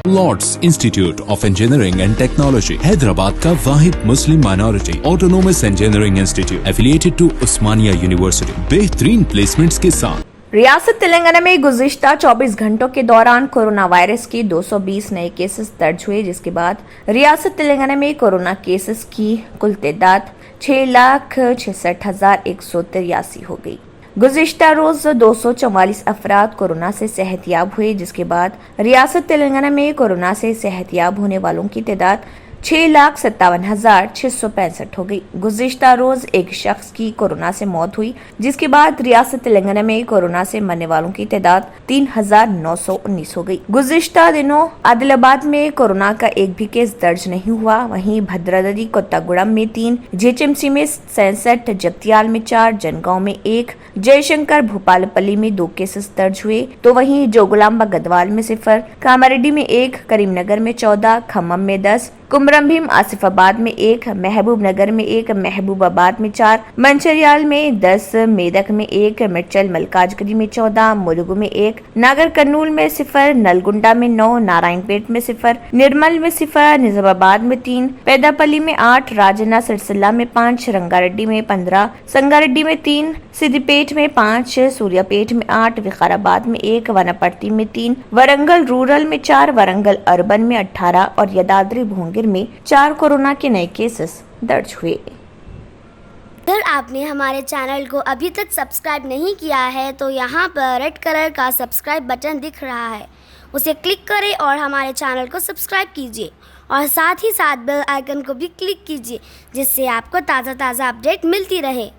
Lord's institute of engineering and technology Hyderabad का वाहिद Muslim minority autonomous engineering institute affiliated to Osmania university बेहतरीन placements के साथ। रियासत तेलंगाना में गुज़िश्ता 24 घंटों के दौरान कोरोना वायरस के 220 नए केसेस दर्ज हुए, जिसके बाद रियासत तेलंगाना में कोरोना केसेस की कुल तादाद 6,66,183 हो गई। गुज़िश्ता रोज 244 अफराद कोरोना से सेहतयाब हुए, जिसके बाद रियासत तेलंगाना में कोरोना से सेहतयाब होने वालों की तादाद 6,57,665 हो गई। गुज़िश्ता रोज एक शख्स की कोरोना से मौत हुई, जिसके बाद रियासत तेलंगाना में कोरोना से मरने वालों की तादाद 3,919 हो गई। गुज़िश्ता दिनों आदिलाबाद में कोरोना का एक भी केस दर्ज नहीं हुआ। वहीं भद्राद्री कोत्तागुड़म में 3, जीएचएमसी में 67, जगतियाल में 4, जनगांव में 1, जयशंकर भूपालपल्ली में 2 केसेस दर्ज हुए। तो वहीं जोगुलांबा गदवाल में 0, कामारेड्डी में 1, करीमनगर में 14, खम्मम में 10, कुमरम भीम आसिफाबाद में 1, महबूब नगर में 1, महबूबाबाद में 4, मंचिर्याल में 10, मेदक में 1, मिर्चल मलकाजगिरी में 14, मुलुगु में 1, नागर कर्नूल में 0, नलगुंडा में 9, नारायणपेट में 0, निर्मल में 0, निजामाबाद में 3, पेदापल्ली में 8, राजन्ना सिरसिल्ला में 5, रंगारेड्डी में 15, संगारेड्डी में 3, सिद्दीपेट में 5, सूर्यापेट में 8, विकाराबाद में 1, वनपर्ती में 3, वरंगल रूरल में 4, वरंगल अर्बन में 18 और यदाद्री भोंगिर में 4 कोरोना के नए केसेस दर्ज हुए। अगर आपने हमारे चैनल को अभी तक सब्सक्राइब नहीं किया है तो यहाँ पर रेड कलर का सब्सक्राइब बटन दिख रहा है, उसे क्लिक करें और हमारे चैनल को सब्सक्राइब कीजिए और साथ ही साथ बेल आइकन को भी क्लिक कीजिए, जिससे आपको ताज़ा अपडेट मिलती रहे।